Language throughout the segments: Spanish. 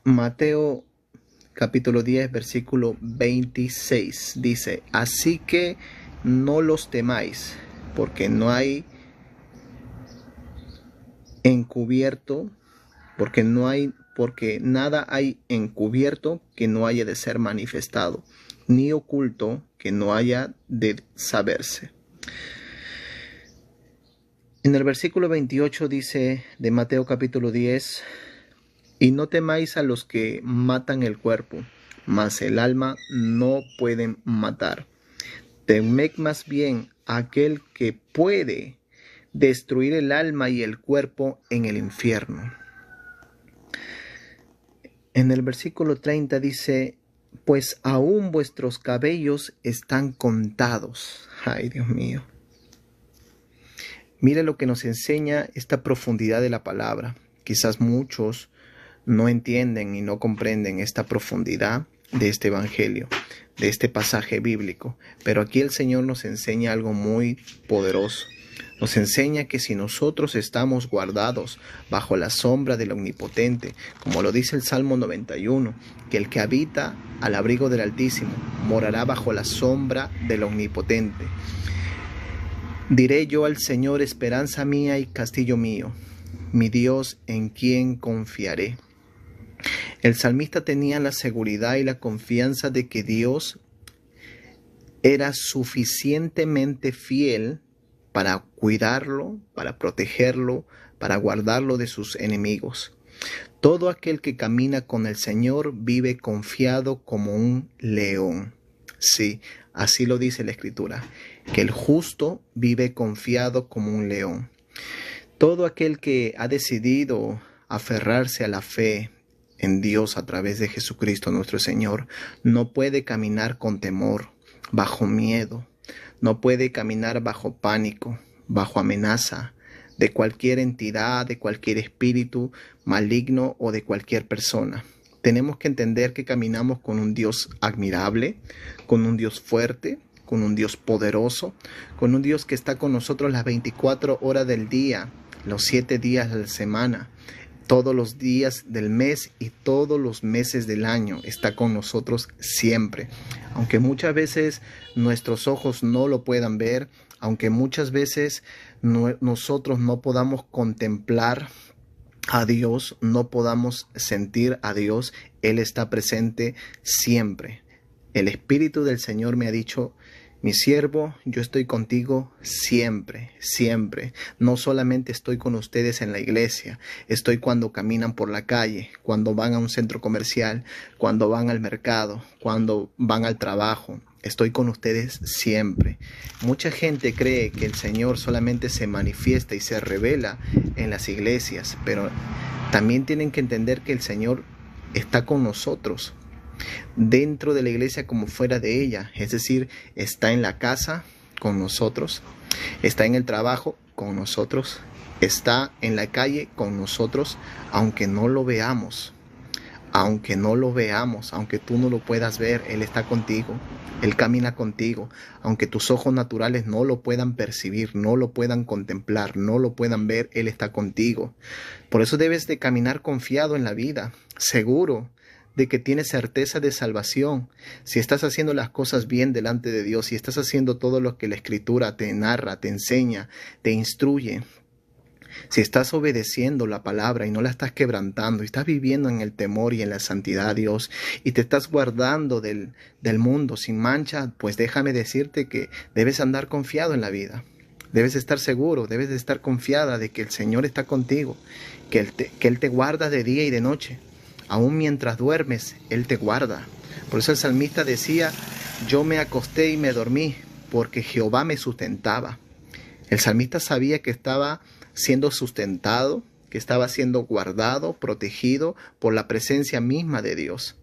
Mateo capítulo 10, versículo 26 dice: así que no los temáis, porque no hay encubierto, porque nada hay encubierto que no haya de ser manifestado, ni oculto que no haya de saberse. En el versículo 28 dice de Mateo capítulo 10: y no temáis a los que matan el cuerpo, mas el alma no pueden matar. Temed más bien a aquel que puede destruir el alma y el cuerpo en el infierno. En el versículo 30 dice: pues aún vuestros cabellos están contados. Ay, Dios mío. Mire lo que nos enseña esta profundidad de la palabra. Quizás muchos no entienden y no comprenden esta profundidad de este evangelio, de este pasaje bíblico. Pero aquí el Señor nos enseña algo muy poderoso. Nos enseña que si nosotros estamos guardados bajo la sombra del Omnipotente, como lo dice el Salmo 91, que el que habita al abrigo del Altísimo morará bajo la sombra del Omnipotente. Diré yo al Señor: esperanza mía y castillo mío, mi Dios en quien confiaré. El salmista tenía la seguridad y la confianza de que Dios era suficientemente fiel para cuidarlo, para protegerlo, para guardarlo de sus enemigos. Todo aquel que camina con el Señor vive confiado como un león. Sí, así lo dice la Escritura, que el justo vive confiado como un león. Todo aquel que ha decidido aferrarse a la fe en Dios a través de Jesucristo nuestro Señor, no puede caminar con temor, bajo miedo, no puede caminar bajo pánico, bajo amenaza de cualquier entidad, de cualquier espíritu maligno o de cualquier persona. Tenemos que entender que caminamos con un Dios admirable, con un Dios fuerte, con un Dios poderoso, con un Dios que está con nosotros las 24 horas del día, los 7 días de la semana, todos los días del mes y todos los meses del año. Está con nosotros siempre. Aunque muchas veces nuestros ojos no lo puedan ver, aunque muchas veces nosotros no podamos contemplar a Dios, no podamos sentir a Dios, Él está presente siempre. El Espíritu del Señor me ha dicho: mi siervo, yo estoy contigo siempre, siempre. No solamente estoy con ustedes en la iglesia, estoy cuando caminan por la calle, cuando van a un centro comercial, cuando van al mercado, cuando van al trabajo. Estoy con ustedes siempre. Mucha gente cree que el Señor solamente se manifiesta y se revela en las iglesias, pero también tienen que entender que el Señor está con nosotros, dentro de la iglesia como fuera de ella. Es decir, está en la casa con nosotros, está en el trabajo con nosotros, está en la calle con nosotros, aunque no lo veamos, aunque tú no lo puedas ver, Él está contigo, Él camina contigo, aunque tus ojos naturales no lo puedan percibir, no lo puedan contemplar, no lo puedan ver, Él está contigo. Por eso debes de caminar confiado en la vida, seguro de que tienes certeza de salvación. Si estás haciendo las cosas bien delante de Dios, si estás haciendo todo lo que la Escritura te narra, te enseña, te instruye, si estás obedeciendo la palabra y no la estás quebrantando, y estás viviendo en el temor y en la santidad a Dios, y te estás guardando del mundo sin mancha, pues déjame decirte que debes andar confiado en la vida. Debes estar seguro, debes de estar confiada de que el Señor está contigo, que Él te guarda de día y de noche. Aún mientras duermes, Él te guarda. Por eso el salmista decía: yo me acosté y me dormí, porque Jehová me sustentaba. El salmista sabía que estaba siendo sustentado, que estaba siendo guardado, protegido por la presencia misma de Dios.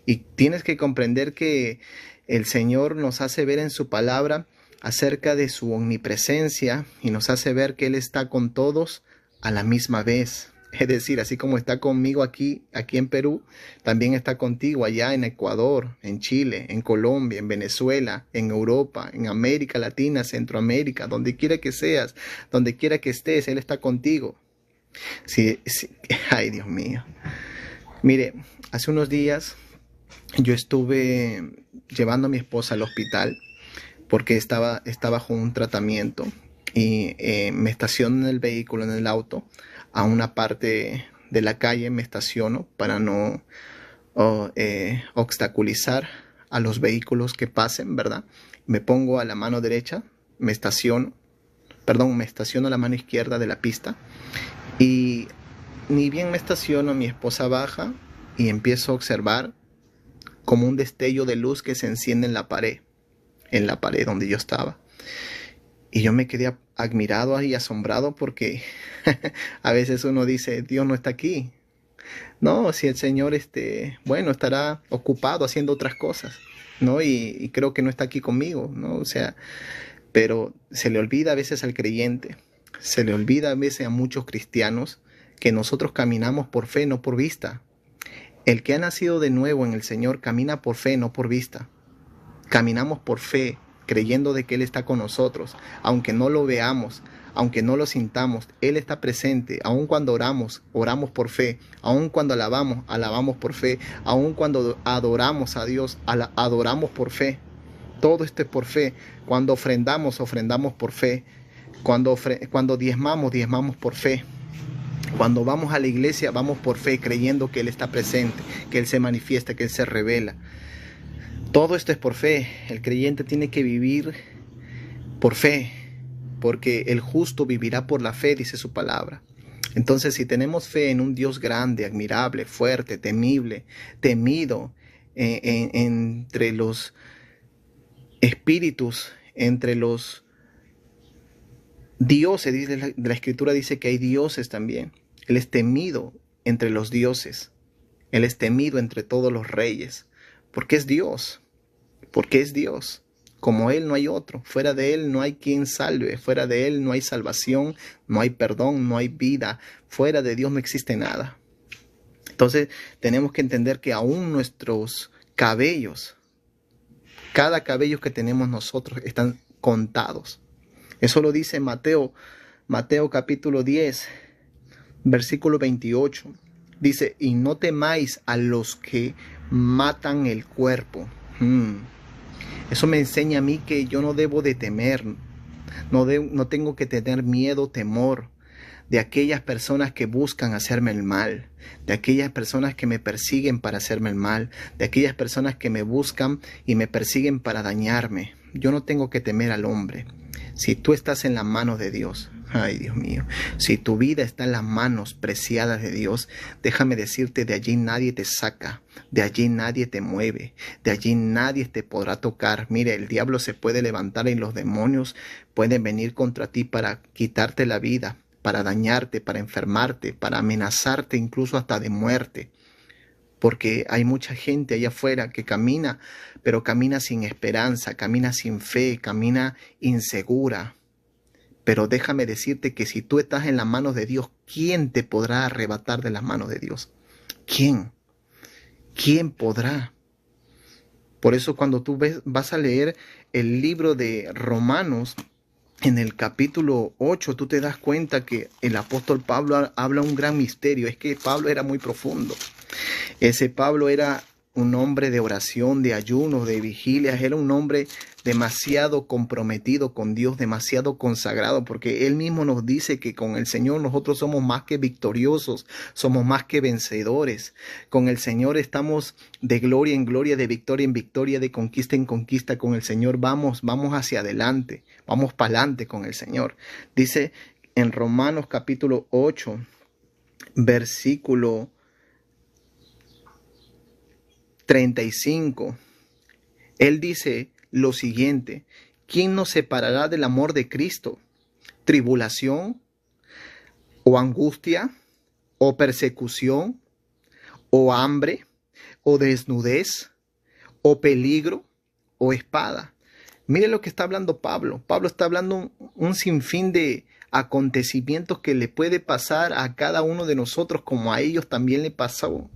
Y tienes que comprender que el Señor nos hace ver en su palabra acerca de su omnipresencia y nos hace ver que Él está con todos a la misma vez. Es decir, así como está conmigo aquí en Perú, también está contigo allá en Ecuador, en Chile, en Colombia, en Venezuela, en Europa, en América Latina, Centroamérica, donde quiera que seas, donde quiera que estés, Él está contigo. Sí, ay, Dios mío. Mire, hace unos días yo estuve llevando a mi esposa al hospital porque está bajo un tratamiento y me estaciono en el vehículo, en el auto, a una parte de la calle, me estaciono para no obstaculizar a los vehículos que pasen, ¿verdad? Me pongo a la mano derecha, me estaciono a la mano izquierda de la pista y ni bien me estaciono, mi esposa baja y empiezo a observar como un destello de luz que se enciende en la pared donde yo estaba. Y yo me quedé admirado y asombrado porque a veces uno dice, Dios no está aquí. No, si el Señor bueno, estará ocupado haciendo otras cosas, ¿no? Y creo que no está aquí conmigo, ¿no? O sea, pero se le olvida a veces al creyente, se le olvida a veces a muchos cristianos que nosotros caminamos por fe, no por vista. El que ha nacido de nuevo en el Señor camina por fe, no por vista. Caminamos por fe, creyendo de que Él está con nosotros, aunque no lo veamos, aunque no lo sintamos, Él está presente. Aun cuando oramos, oramos por fe. Aun cuando alabamos, alabamos por fe. Aun cuando adoramos a Dios, adoramos por fe. Todo esto es por fe. Cuando ofrendamos, ofrendamos por fe. Cuando diezmamos, diezmamos por fe. Cuando vamos a la iglesia, vamos por fe, creyendo que Él está presente, que Él se manifiesta, que Él se revela. Todo esto es por fe. El creyente tiene que vivir por fe, porque el justo vivirá por la fe, dice su palabra. Entonces, si tenemos fe en un Dios grande, admirable, fuerte, temible, temido entre los espíritus, entre los dioses, dice la Escritura dice que hay dioses también. Él es temido entre los dioses. Él es temido entre todos los reyes. Porque es Dios. Porque es Dios. Como Él no hay otro. Fuera de Él no hay quien salve. Fuera de Él no hay salvación, no hay perdón, no hay vida. Fuera de Dios no existe nada. Entonces tenemos que entender que aún nuestros cabellos, cada cabello que tenemos nosotros, están contados. Eso lo dice Mateo capítulo 10, versículo 28. Dice, y no temáis a los que matan el cuerpo. Eso me enseña a mí que yo no debo de temer. No tengo que tener miedo, temor de aquellas personas que buscan hacerme el mal, de aquellas personas que me persiguen para hacerme el mal, de aquellas personas que me buscan y me persiguen para dañarme. Yo no tengo que temer al hombre. Si tú estás en las manos de Dios, ay Dios mío, si tu vida está en las manos preciadas de Dios, déjame decirte, de allí nadie te saca, de allí nadie te mueve, de allí nadie te podrá tocar. Mire, el diablo se puede levantar y los demonios pueden venir contra ti para quitarte la vida, para dañarte, para enfermarte, para amenazarte incluso hasta de muerte. Porque hay mucha gente allá afuera que camina, pero camina sin esperanza, camina sin fe, camina insegura. Pero déjame decirte que si tú estás en las manos de Dios, ¿quién te podrá arrebatar de las manos de Dios? ¿Quién? ¿Quién podrá? Por eso cuando tú vas a leer el libro de Romanos, en el capítulo 8, tú te das cuenta que el apóstol Pablo habla un gran misterio. Es que Pablo era muy profundo. Ese Pablo era un hombre de oración, de ayuno, de vigilias. Era un hombre demasiado comprometido con Dios, demasiado consagrado, porque él mismo nos dice que con el Señor nosotros somos más que victoriosos, somos más que vencedores. Con el Señor estamos de gloria en gloria, de victoria en victoria, de conquista en conquista. Con el Señor vamos hacia adelante, vamos para adelante con el Señor. Dice en Romanos capítulo 8, versículo 35, él dice lo siguiente: ¿quién nos separará del amor de Cristo? ¿Tribulación o angustia o persecución o hambre o desnudez o peligro o espada? Mire lo que está hablando Pablo. Pablo está hablando un sinfín de acontecimientos que le puede pasar a cada uno de nosotros, como a ellos también le pasó.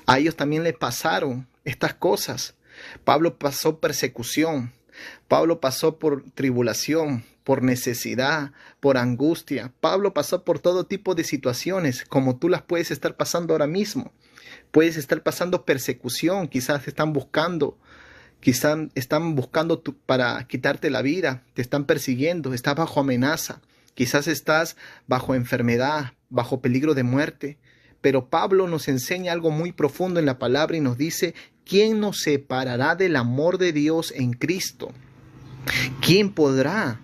A ellos también les pasaron estas cosas. Pablo pasó persecución. Pablo pasó por tribulación. por necesidad, por angustia. Pablo pasó por todo tipo de situaciones, como tú las puedes estar pasando ahora mismo. Puedes estar pasando persecución, quizás te están buscando. Quizás están buscando para quitarte la vida, te están persiguiendo, estás bajo amenaza, quizás estás bajo enfermedad, bajo peligro de muerte. Pero Pablo nos enseña algo muy profundo en la palabra y nos dice, ¿quién nos separará del amor de Dios en Cristo? ¿Quién podrá?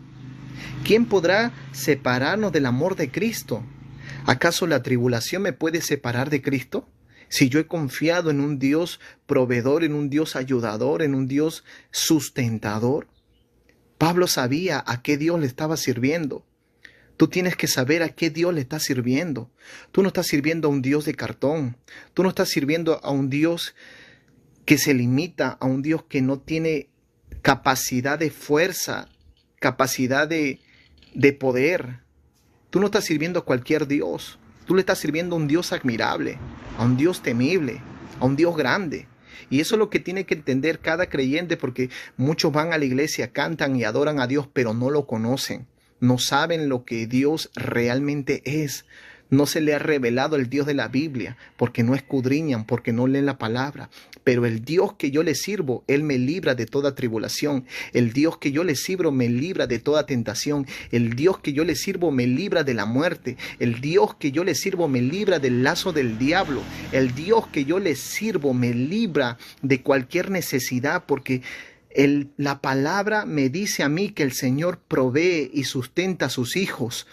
¿Quién podrá separarnos del amor de Cristo? ¿Acaso la tribulación me puede separar de Cristo? Si yo he confiado en un Dios proveedor, en un Dios ayudador, en un Dios sustentador. Pablo sabía a qué Dios le estaba sirviendo. Tú tienes que saber a qué Dios le estás sirviendo. Tú no estás sirviendo a un Dios de cartón. Tú no estás sirviendo a un Dios que se limita, a un Dios que no tiene capacidad de fuerza, capacidad de poder. Tú no estás sirviendo a cualquier Dios. Tú le estás sirviendo a un Dios admirable, a un Dios temible, a un Dios grande. Y eso es lo que tiene que entender cada creyente, porque muchos van a la iglesia, cantan y adoran a Dios, pero no lo conocen. No saben lo que Dios realmente es. No se le ha revelado el Dios de la Biblia, porque no escudriñan, porque no leen la palabra. Pero el Dios que yo le sirvo, Él me libra de toda tribulación. El Dios que yo le sirvo me libra de toda tentación. El Dios que yo le sirvo me libra de la muerte. El Dios que yo le sirvo me libra del lazo del diablo. El Dios que yo le sirvo me libra de cualquier necesidad, porque la palabra me dice a mí que el Señor provee y sustenta a sus hijos,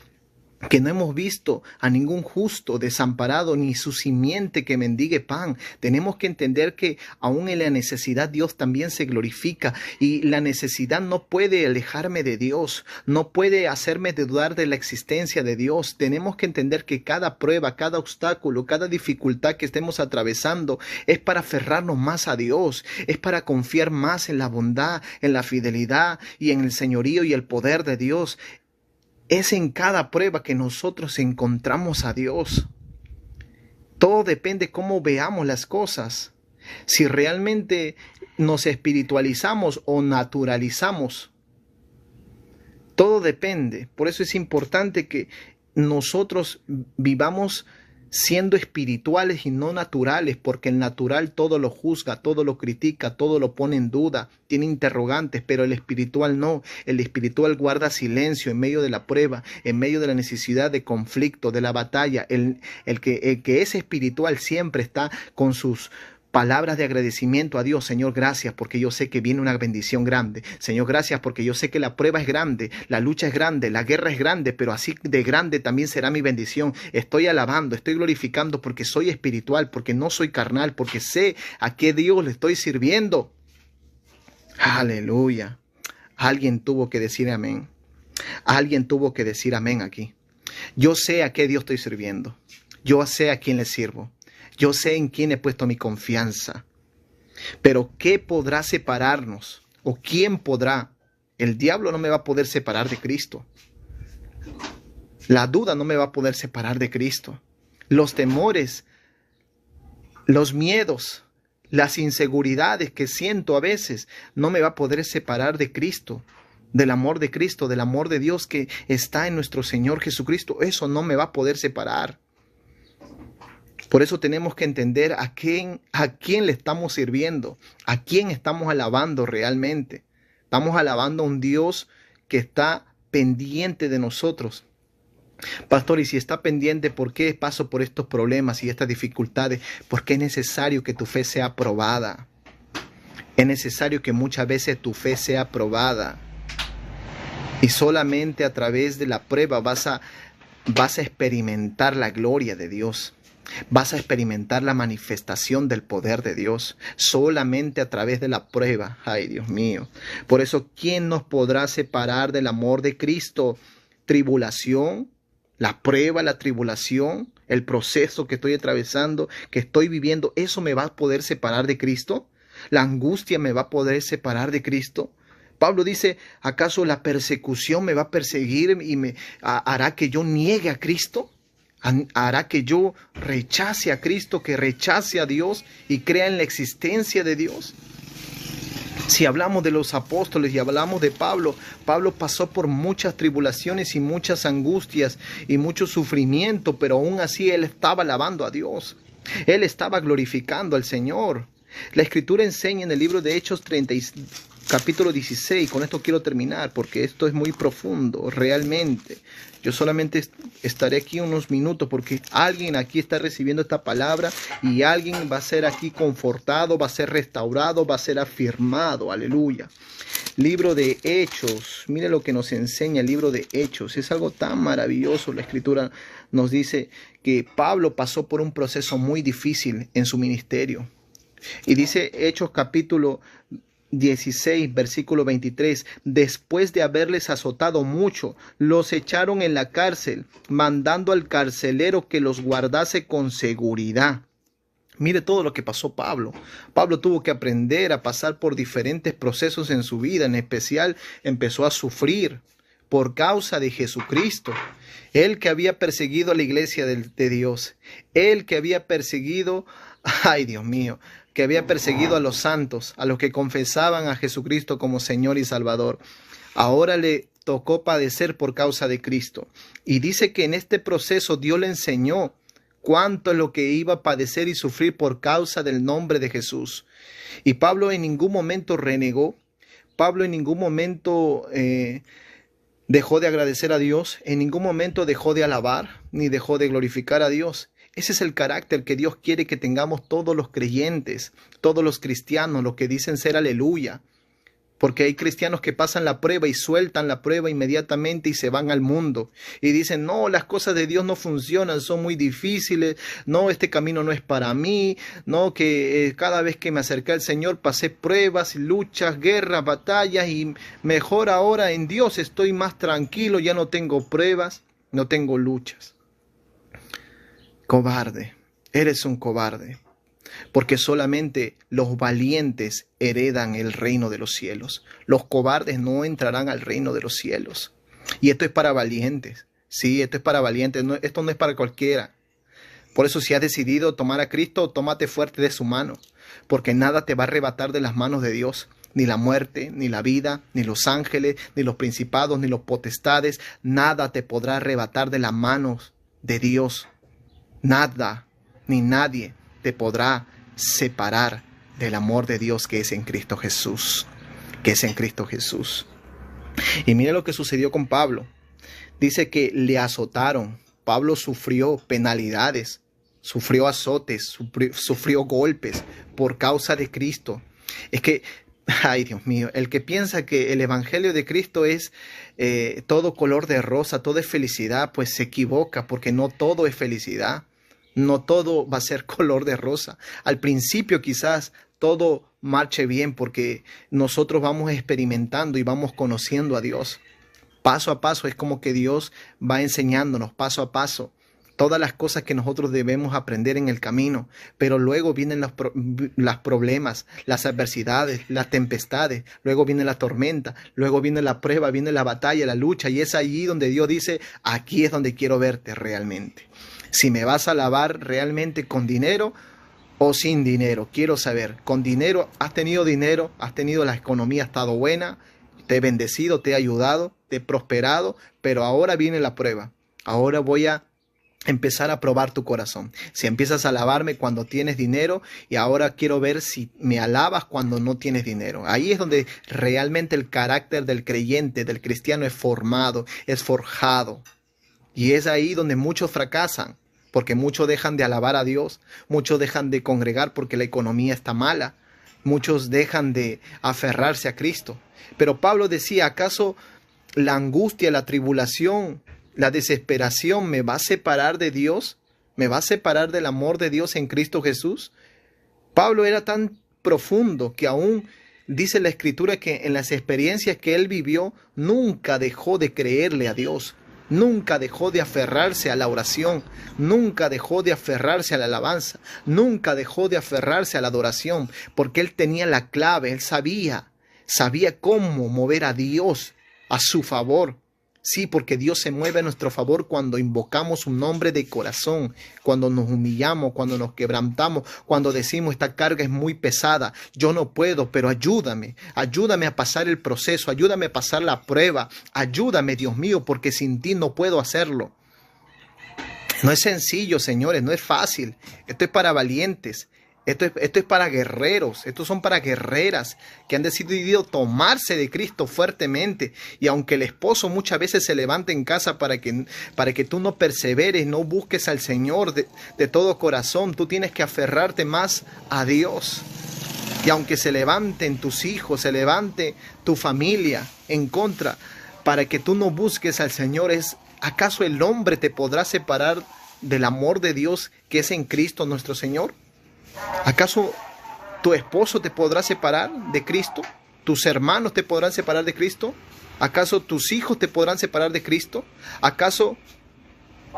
que no hemos visto a ningún justo desamparado ni su simiente que mendigue pan. Tenemos que entender que aún en la necesidad Dios también se glorifica, y la necesidad no puede alejarme de Dios, no puede hacerme dudar de la existencia de Dios. Tenemos que entender que cada prueba, cada obstáculo, cada dificultad que estemos atravesando es para aferrarnos más a Dios, es para confiar más en la bondad, en la fidelidad y en el señorío y el poder de Dios. Es en cada prueba que nosotros encontramos a Dios. Todo depende cómo veamos las cosas. Si realmente nos espiritualizamos o naturalizamos. Todo depende. Por eso es importante que nosotros vivamos siendo espirituales y no naturales, porque el natural todo lo juzga, todo lo critica, todo lo pone en duda, tiene interrogantes, pero el espiritual no. El espiritual guarda silencio en medio de la prueba, en medio de la necesidad de conflicto, de la batalla. El que es espiritual siempre está con sus palabras de agradecimiento a Dios. Señor, gracias porque yo sé que viene una bendición grande. Señor, gracias porque yo sé que la prueba es grande, la lucha es grande, la guerra es grande, pero así de grande también será mi bendición. Estoy alabando, estoy glorificando porque soy espiritual, porque no soy carnal, porque sé a qué Dios le estoy sirviendo. Aleluya. Alguien tuvo que decir amén. Alguien tuvo que decir amén aquí. Yo sé a qué Dios estoy sirviendo. Yo sé a quién le sirvo. Yo sé en quién he puesto mi confianza. Pero ¿qué podrá separarnos? ¿O quién podrá? El diablo no me va a poder separar de Cristo. La duda no me va a poder separar de Cristo. Los temores, los miedos, las inseguridades que siento a veces no me va a poder separar de Cristo. Del amor de Cristo, del amor de Dios que está en nuestro Señor Jesucristo. Eso no me va a poder separar. Por eso tenemos que entender a quién le estamos sirviendo, a quién estamos alabando realmente. Estamos alabando a un Dios que está pendiente de nosotros. Pastor, y si está pendiente, ¿por qué paso por estos problemas y estas dificultades? Porque es necesario que tu fe sea probada. Es necesario que muchas veces tu fe sea probada. Y solamente a través de la prueba vas a experimentar la gloria de Dios. Vas a experimentar la manifestación del poder de Dios solamente a través de la prueba. Ay, Dios mío. Por eso, ¿quién nos podrá separar del amor de Cristo? Tribulación, la prueba, la tribulación, el proceso que estoy atravesando, que estoy viviendo, ¿eso me va a poder separar de Cristo? ¿La angustia me va a poder separar de Cristo? Pablo dice, ¿acaso la persecución me va a perseguir y me hará que yo niegue a Cristo? ¿Hará que yo rechace a Cristo, que rechace a Dios y crea en la existencia de Dios? Si hablamos de los apóstoles y hablamos de Pablo, Pablo pasó por muchas tribulaciones y muchas angustias y mucho sufrimiento, pero aún así él estaba alabando a Dios. Él estaba glorificando al Señor. La Escritura enseña en el libro de Hechos capítulo 16, con esto quiero terminar porque esto es muy profundo, realmente. Yo solamente estaré aquí unos minutos porque alguien aquí está recibiendo esta palabra y alguien va a ser aquí confortado, va a ser restaurado, va a ser afirmado. Aleluya. Libro de Hechos, mire lo que nos enseña el libro de Hechos. Es algo tan maravilloso. La Escritura nos dice que Pablo pasó por un proceso muy difícil en su ministerio. Y dice Hechos capítulo 16, versículo 23, después de haberles azotado mucho, los echaron en la cárcel, mandando al carcelero que los guardase con seguridad. Mire todo lo que pasó Pablo. Pablo tuvo que aprender a pasar por diferentes procesos en su vida, en especial empezó a sufrir por causa de Jesucristo. Él que había perseguido a la iglesia de Dios, él que había perseguido, ay Dios mío, que había perseguido a los santos, a los que confesaban a Jesucristo como Señor y Salvador. Ahora le tocó padecer por causa de Cristo. Y dice que en este proceso Dios le enseñó cuánto es lo que iba a padecer y sufrir por causa del nombre de Jesús. Y Pablo en ningún momento renegó. Pablo en ningún momento dejó de agradecer a Dios. En ningún momento dejó de alabar ni dejó de glorificar a Dios. Ese es el carácter que Dios quiere que tengamos todos los creyentes, todos los cristianos, los que dicen ser aleluya. Porque hay cristianos que pasan la prueba y sueltan la prueba inmediatamente y se van al mundo. Y dicen, no, las cosas de Dios no funcionan, son muy difíciles. No, este camino no es para mí. No, que cada vez que me acerqué al Señor pasé pruebas, luchas, guerras, batallas. Y mejor ahora en Dios estoy más tranquilo, ya no tengo pruebas, no tengo luchas. Cobarde, eres un cobarde, porque solamente los valientes heredan el reino de los cielos. Los cobardes no entrarán al reino de los cielos. Y esto es para valientes, sí, esto es para valientes, no, esto no es para cualquiera. Por eso si has decidido tomar a Cristo, tómate fuerte de su mano, porque nada te va a arrebatar de las manos de Dios. Ni la muerte, ni la vida, ni los ángeles, ni los principados, ni los potestades, nada te podrá arrebatar de las manos de Dios. Nada ni nadie te podrá separar del amor de Dios que es en Cristo Jesús. Que es en Cristo Jesús. Y mire lo que sucedió con Pablo. Dice que le azotaron. Pablo sufrió penalidades, sufrió azotes, sufrió golpes por causa de Cristo. Es que, ay Dios mío, el que piensa que el evangelio de Cristo es todo color de rosa, todo es felicidad, pues se equivoca, porque no todo es felicidad. No todo va a ser color de rosa. Al principio quizás todo marche bien porque nosotros vamos experimentando y vamos conociendo a Dios. Paso a paso es como que Dios va enseñándonos paso a paso todas las cosas que nosotros debemos aprender en el camino. Pero luego vienen los problemas, las adversidades, las tempestades. Luego viene la tormenta, luego viene la prueba, viene la batalla, la lucha. Y es allí donde Dios dice, aquí es donde quiero verte realmente. Si me vas a alabar realmente con dinero o sin dinero. Quiero saber, con dinero, ¿has tenido dinero? ¿Has tenido la economía? ¿Ha estado buena? ¿Te he bendecido? ¿Te he ayudado? ¿Te he prosperado? Pero ahora viene la prueba. Ahora voy a empezar a probar tu corazón. Si empiezas a alabarme cuando tienes dinero y ahora quiero ver si me alabas cuando no tienes dinero. Ahí es donde realmente el carácter del creyente, del cristiano es formado, es forjado. Y es ahí donde muchos fracasan. Porque muchos dejan de alabar a Dios, muchos dejan de congregar porque la economía está mala, muchos dejan de aferrarse a Cristo. Pero Pablo decía, ¿acaso la angustia, la tribulación, la desesperación me va a separar de Dios? ¿Me va a separar del amor de Dios en Cristo Jesús? Pablo era tan profundo que aún dice la Escritura que en las experiencias que él vivió nunca dejó de creerle a Dios. Nunca dejó de aferrarse a la oración, nunca dejó de aferrarse a la alabanza, nunca dejó de aferrarse a la adoración, porque él tenía la clave, él sabía cómo mover a Dios a su favor, Sí, porque Dios se mueve a nuestro favor cuando invocamos su nombre de corazón, cuando nos humillamos, cuando nos quebrantamos, cuando decimos esta carga es muy pesada, yo no puedo, pero ayúdame a pasar el proceso, ayúdame a pasar la prueba, ayúdame, Dios mío, porque sin ti no puedo hacerlo. No es sencillo, señores, no es fácil. Esto es para valientes. Esto es para guerreros, estos son para guerreras que han decidido tomarse de Cristo fuertemente. Y aunque el esposo muchas veces se levante en casa para que tú no perseveres, no busques al Señor de todo corazón, tú tienes que aferrarte más a Dios. Y aunque se levanten tus hijos, se levante tu familia en contra, para que tú no busques al Señor, ¿acaso el hombre te podrá separar del amor de Dios que es en Cristo nuestro Señor? ¿Acaso tu esposo te podrá separar de Cristo? ¿Tus hermanos te podrán separar de Cristo? ¿Acaso tus hijos te podrán separar de Cristo? ¿Acaso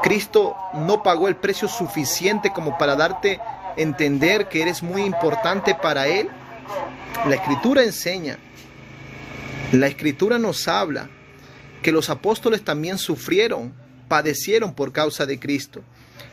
Cristo no pagó el precio suficiente como para darte a entender que eres muy importante para Él? La Escritura enseña, la Escritura nos habla que los apóstoles también sufrieron, padecieron por causa de Cristo.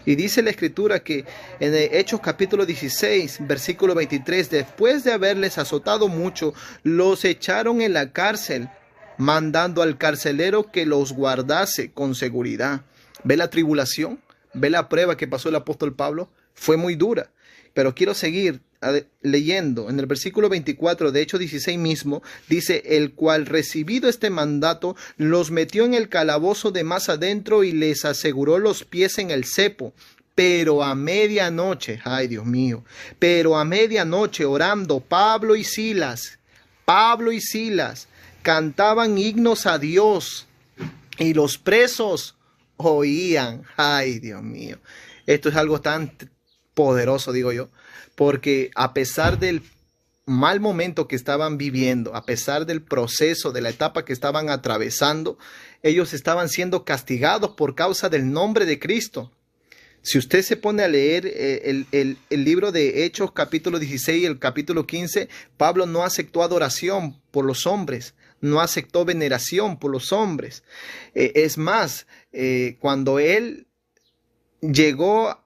Y dice la Escritura que en Hechos capítulo 16, versículo 23, después de haberles azotado mucho, los echaron en la cárcel, mandando al carcelero que los guardase con seguridad. ¿Ve la tribulación? ¿Ve la prueba que pasó el apóstol Pablo? Fue muy dura. Pero quiero seguir leyendo. En el versículo 24 de Hechos 16 mismo, dice, el cual recibido este mandato, los metió en el calabozo de más adentro y les aseguró los pies en el cepo. Pero a medianoche, ay Dios mío, pero a medianoche orando, Pablo y Silas, cantaban himnos a Dios y los presos oían. Ay Dios mío, esto es algo tan poderoso, digo yo, porque a pesar del mal momento que estaban viviendo, a pesar del proceso, de la etapa que estaban atravesando, ellos estaban siendo castigados por causa del nombre de Cristo. Si usted se pone a leer el libro de Hechos capítulo 16 y el capítulo 15, Pablo no aceptó adoración por los hombres, no aceptó veneración por los hombres. Es más, cuando él llegó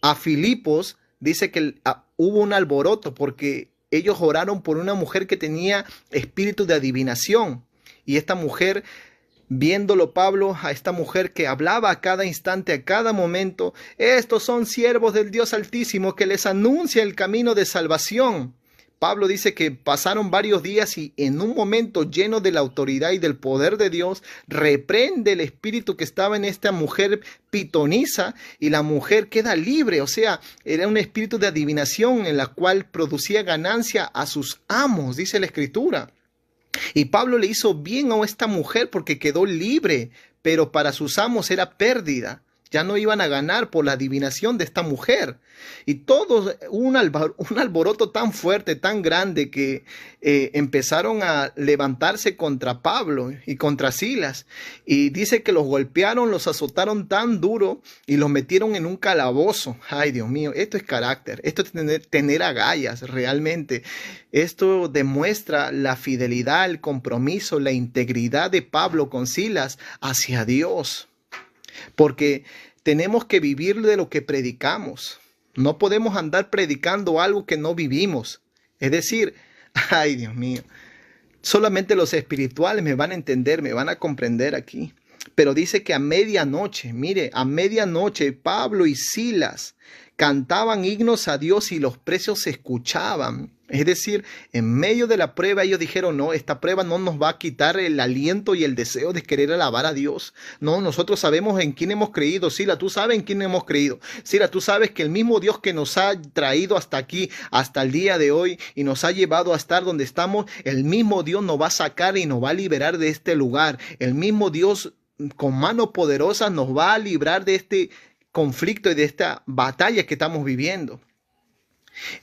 a Filipos, dice que hubo un alboroto porque ellos oraron por una mujer que tenía espíritu de adivinación. Y esta mujer, viéndolo Pablo, a esta mujer que hablaba a cada instante, a cada momento, estos son siervos del Dios Altísimo que les anuncia el camino de salvación. Pablo dice que pasaron varios días y en un momento lleno de la autoridad y del poder de Dios, reprende el espíritu que estaba en esta mujer pitonisa y la mujer queda libre. O sea, era un espíritu de adivinación en la cual producía ganancia a sus amos, dice la Escritura. Y Pablo le hizo bien a esta mujer porque quedó libre, pero para sus amos era pérdida. Ya no iban a ganar por la adivinación de esta mujer. Y todo un alboroto tan fuerte, tan grande, que empezaron a levantarse contra Pablo y contra Silas. Y dice que los golpearon, los azotaron tan duro y los metieron en un calabozo. Ay, Dios mío, esto es carácter, esto es tener agallas realmente. Esto demuestra la fidelidad, el compromiso, la integridad de Pablo con Silas hacia Dios. Porque tenemos que vivir de lo que predicamos. No podemos andar predicando algo que no vivimos. Es decir, ay Dios mío, solamente los espirituales me van a entender, me van a comprender aquí. Pero dice que a medianoche, mire, a medianoche Pablo y Silas cantaban himnos a Dios y los presos se escuchaban. Es decir, en medio de la prueba ellos dijeron, no, esta prueba no nos va a quitar el aliento y el deseo de querer alabar a Dios. No, nosotros sabemos en quién hemos creído. Sila, tú sabes en quién hemos creído. Sila, tú sabes que el mismo Dios que nos ha traído hasta aquí, hasta el día de hoy, y nos ha llevado a estar donde estamos, el mismo Dios nos va a sacar y nos va a liberar de este lugar. El mismo Dios con mano poderosa nos va a librar de este conflicto y de esta batalla que estamos viviendo.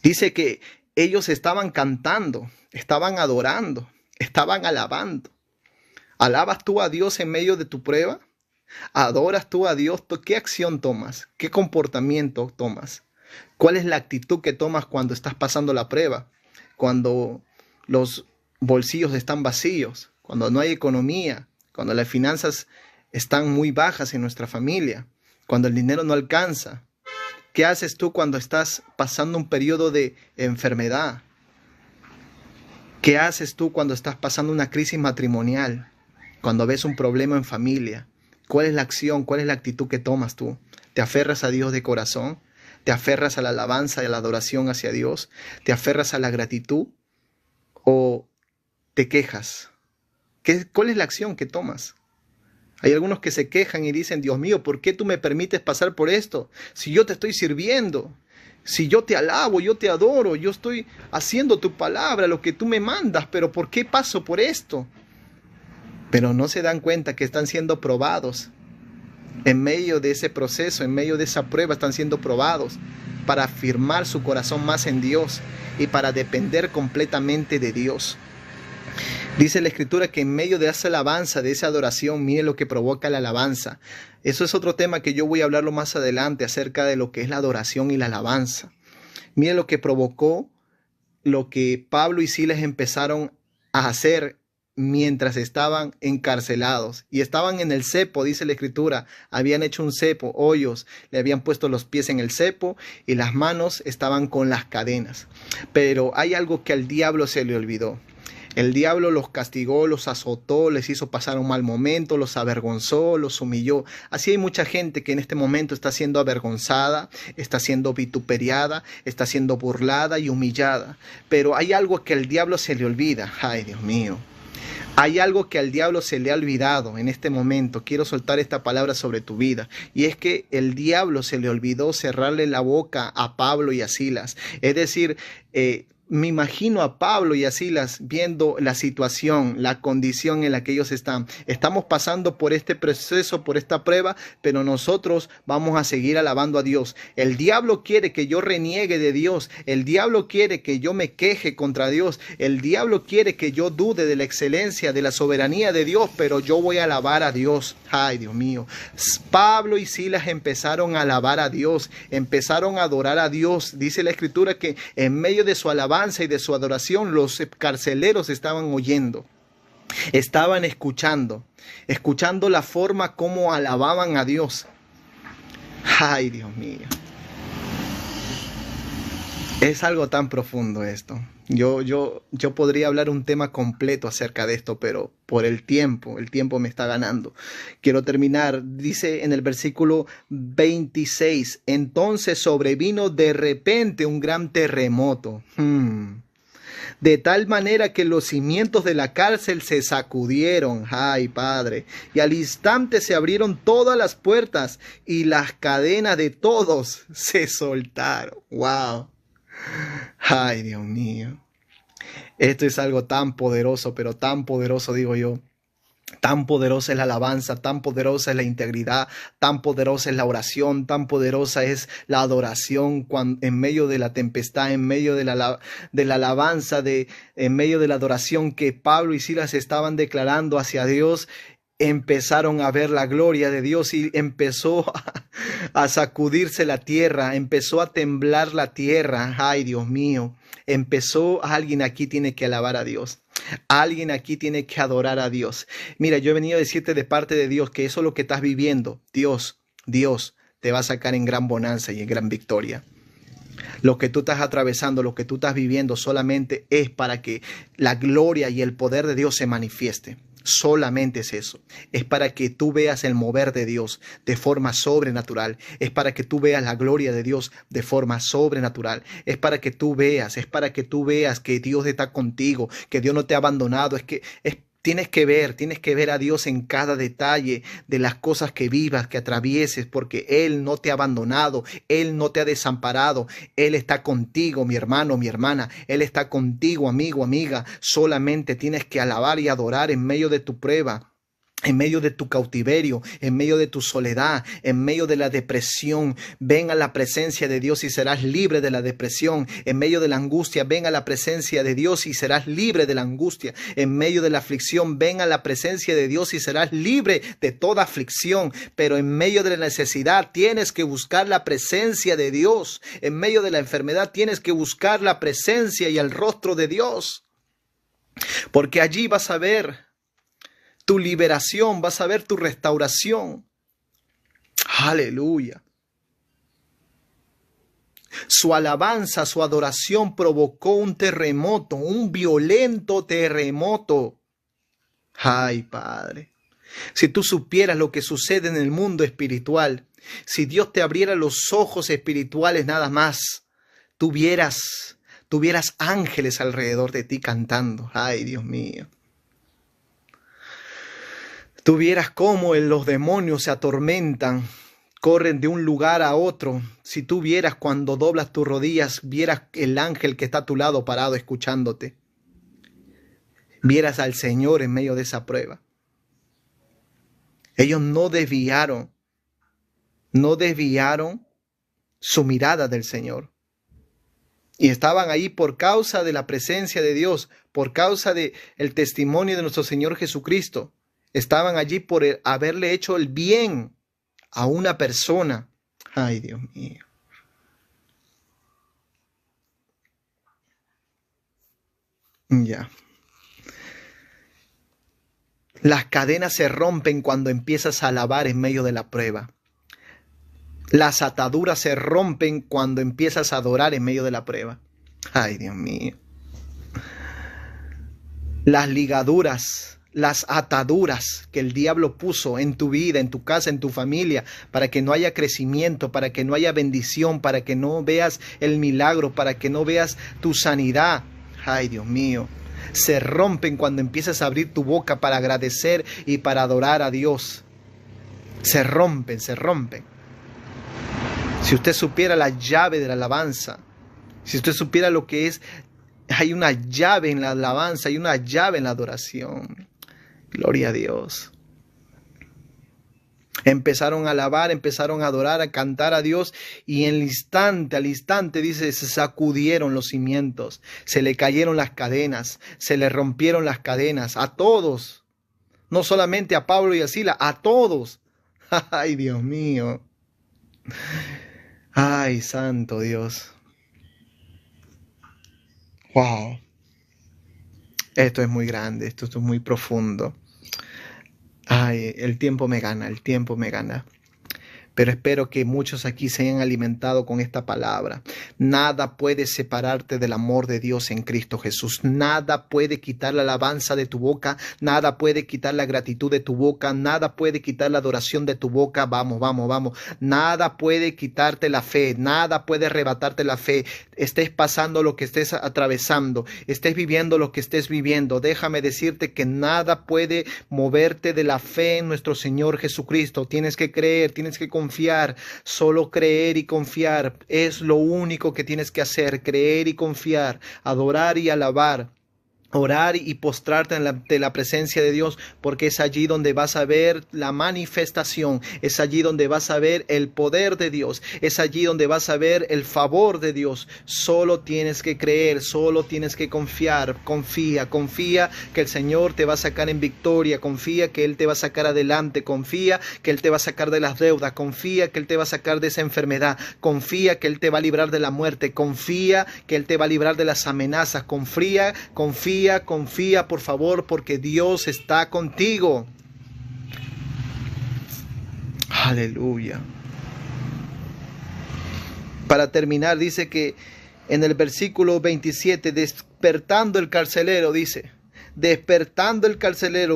Dice que ellos estaban cantando, estaban adorando, estaban alabando. ¿Alabas tú a Dios en medio de tu prueba? ¿Adoras tú a Dios? ¿Qué acción tomas? ¿Qué comportamiento tomas? ¿Cuál es la actitud que tomas cuando estás pasando la prueba? Cuando los bolsillos están vacíos, cuando no hay economía, cuando las finanzas están muy bajas en nuestra familia, cuando el dinero no alcanza. ¿Qué haces tú cuando estás pasando un periodo de enfermedad? ¿Qué haces tú cuando estás pasando una crisis matrimonial? Cuando ves un problema en familia. ¿Cuál es la acción? ¿Cuál es la actitud que tomas tú? ¿Te aferras a Dios de corazón? ¿Te aferras a la alabanza y a la adoración hacia Dios? ¿Te aferras a la gratitud? ¿O te quejas? ¿Cuál es la acción que tomas? Hay algunos que se quejan y dicen, Dios mío, ¿por qué tú me permites pasar por esto? Si yo te estoy sirviendo, si yo te alabo, yo te adoro, yo estoy haciendo tu palabra, lo que tú me mandas, pero ¿por qué paso por esto? Pero no se dan cuenta que están siendo probados. En medio de ese proceso, en medio de esa prueba, están siendo probados para afirmar su corazón más en Dios y para depender completamente de Dios. Dice la Escritura que en medio de esa alabanza, de esa adoración, mire lo que provoca la alabanza. Eso es otro tema que yo voy a hablarlo más adelante acerca de lo que es la adoración y la alabanza. Mire lo que provocó, lo que Pablo y Silas empezaron a hacer mientras estaban encarcelados. Y estaban en el cepo, dice la Escritura. Habían hecho un cepo, hoyos, le habían puesto los pies en el cepo y las manos estaban con las cadenas. Pero hay algo que al diablo se le olvidó. El diablo los castigó, los azotó, les hizo pasar un mal momento, los avergonzó, los humilló. Así hay mucha gente que en este momento está siendo avergonzada, está siendo vituperiada, está siendo burlada y humillada. Pero hay algo que al diablo se le olvida. Ay, Dios mío. Hay algo que al diablo se le ha olvidado en este momento. Quiero soltar esta palabra sobre tu vida. Y es que el diablo se le olvidó cerrarle la boca a Pablo y a Silas. Es decir, me imagino a Pablo y a Silas viendo la situación, la condición en la que ellos están. Estamos pasando por este proceso, por esta prueba, pero nosotros vamos a seguir alabando a Dios. El diablo quiere que yo reniegue de Dios. El diablo quiere que yo me queje contra Dios. El diablo quiere que yo dude de la excelencia, de la soberanía de Dios, pero yo voy a alabar a Dios. Ay, Dios mío. Pablo y Silas empezaron a alabar a Dios, empezaron a adorar a Dios. Dice la Escritura que en medio de su alabanza y de su adoración, los carceleros estaban oyendo, estaban escuchando la forma como alababan a Dios. Ay, Dios mío. Es algo tan profundo esto. Yo podría hablar un tema completo acerca de esto, pero por el tiempo me está ganando. Quiero terminar. Dice en el versículo 26, entonces sobrevino de repente un gran terremoto. De tal manera que los cimientos de la cárcel se sacudieron. ¡Ay, Padre! Y al instante se abrieron todas las puertas y las cadenas de todos se soltaron. ¡Wow! ¡Ay, Dios mío! Esto es algo tan poderoso, pero tan poderoso, digo yo. Tan poderosa es la alabanza, tan poderosa es la integridad, tan poderosa es la oración, tan poderosa es la adoración en medio de la tempestad, en medio de la alabanza, en medio de la adoración que Pablo y Silas estaban declarando hacia Dios. Empezaron a ver la gloria de Dios y empezó a sacudirse la tierra, empezó a temblar la tierra. Ay, Dios mío, alguien aquí tiene que alabar a Dios. Alguien aquí tiene que adorar a Dios. Mira, yo he venido a decirte de parte de Dios que eso es lo que estás viviendo. Dios te va a sacar en gran bonanza y en gran victoria. Lo que tú estás atravesando, lo que tú estás viviendo solamente es para que la gloria y el poder de Dios se manifieste. Solamente es eso. Es para que tú veas el mover de Dios de forma sobrenatural. Es para que tú veas la gloria de Dios de forma sobrenatural. Es para que tú veas que Dios está contigo, que Dios no te ha abandonado. Tienes que ver a Dios en cada detalle de las cosas que vivas, que atravieses, porque Él no te ha abandonado, Él no te ha desamparado, Él está contigo, mi hermano, mi hermana, Él está contigo, amigo, amiga. Solamente tienes que alabar y adorar en medio de tu prueba, en medio de tu cautiverio, en medio de tu soledad, en medio de la depresión. Ven a la presencia de Dios y serás libre de la depresión. En medio de la angustia, ven a la presencia de Dios y serás libre de la angustia. En medio de la aflicción, ven a la presencia de Dios y serás libre de toda aflicción. Pero en medio de la necesidad, tienes que buscar la presencia de Dios. En medio de la enfermedad, tienes que buscar la presencia y el rostro de Dios. Porque allí vas a ver tu liberación, vas a ver tu restauración. Aleluya. Su alabanza, su adoración provocó un terremoto, un violento terremoto. Ay, Padre, si tú supieras lo que sucede en el mundo espiritual, si Dios te abriera los ojos espirituales nada más, tuvieras ángeles alrededor de ti cantando. Ay, Dios mío. Tuvieras cómo los demonios se atormentan, corren de un lugar a otro. Si tú vieras cuando doblas tus rodillas, vieras el ángel que está a tu lado parado escuchándote. Vieras al Señor en medio de esa prueba. Ellos no desviaron su mirada del Señor. Y estaban ahí por causa de la presencia de Dios, por causa del testimonio de nuestro Señor Jesucristo. Estaban allí por haberle hecho el bien a una persona. Ay, Dios mío. Ya. Las cadenas se rompen cuando empiezas a alabar en medio de la prueba. Las ataduras se rompen cuando empiezas a adorar en medio de la prueba. Ay, Dios mío. Las ligaduras, las ataduras que el diablo puso en tu vida, en tu casa, en tu familia, para que no haya crecimiento, para que no haya bendición, para que no veas el milagro, para que no veas tu sanidad. Ay, Dios mío. Se rompen cuando empiezas a abrir tu boca para agradecer y para adorar a Dios. Se rompen, se rompen. Si usted supiera la llave de la alabanza, si usted supiera lo que es, hay una llave en la alabanza, hay una llave en la adoración. Gloria a Dios. Empezaron a alabar, empezaron a adorar, a cantar a Dios y al instante, dice, se sacudieron los cimientos, se le cayeron las cadenas, se le rompieron las cadenas a todos, no solamente a Pablo y a Silas, a todos. Ay, Dios mío. Ay, santo Dios. Wow. Esto es muy grande, esto es muy profundo. Ay, el tiempo me gana, el tiempo me gana. Pero espero que muchos aquí se hayan alimentado con esta palabra. Nada puede separarte del amor de Dios en Cristo Jesús. Nada puede quitar la alabanza de tu boca. Nada puede quitar la gratitud de tu boca. Nada puede quitar la adoración de tu boca. Vamos, vamos, vamos. Nada puede quitarte la fe. Nada puede arrebatarte la fe. Estés pasando lo que estés atravesando. Estés viviendo lo que estés viviendo. Déjame decirte que nada puede moverte de la fe en nuestro Señor Jesucristo. Tienes que creer, tienes que confiar, solo creer y confiar es lo único que tienes que hacer, creer y confiar, adorar y alabar. Orar y postrarte ante la presencia de Dios, porque es allí donde vas a ver la manifestación, es allí donde vas a ver el poder de Dios, es allí donde vas a ver el favor de Dios. Solo tienes que creer, solo tienes que confiar. Confía que el Señor te va a sacar en victoria, confía que Él te va a sacar adelante, confía que Él te va a sacar de las deudas, confía que Él te va a sacar de esa enfermedad, confía que Él te va a librar de la muerte, confía que Él te va a librar de las amenazas, confía, por favor, porque Dios está contigo. Aleluya. Para terminar, dice que en el versículo 27, despertando el carcelero,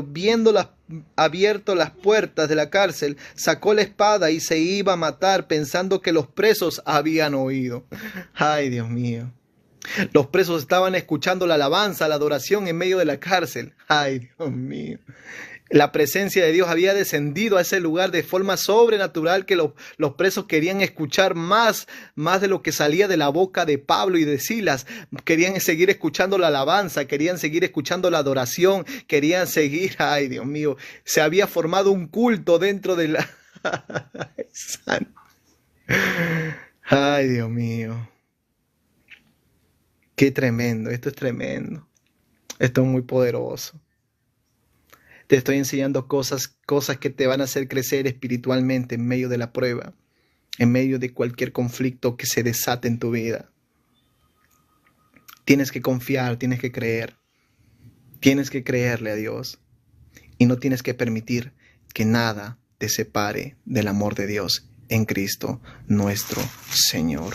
viendo abierto las puertas de la cárcel, sacó la espada y se iba a matar, pensando que los presos habían oído. Ay, Dios mío. Los presos estaban escuchando la alabanza, la adoración en medio de la cárcel. Ay, Dios mío. La presencia de Dios había descendido a ese lugar de forma sobrenatural que los presos querían escuchar más de lo que salía de la boca de Pablo y de Silas. Querían seguir escuchando la alabanza, querían seguir escuchando la adoración, querían seguir. Ay, Dios mío. Se había formado un culto dentro de la... Ay, Dios mío. Qué tremendo, esto es tremendo. Esto es muy poderoso. Te estoy enseñando cosas que te van a hacer crecer espiritualmente en medio de la prueba, en medio de cualquier conflicto que se desate en tu vida. Tienes que confiar, tienes que creer. Tienes que creerle a Dios. y no tienes que permitir que nada te separe del amor de Dios en Cristo nuestro Señor.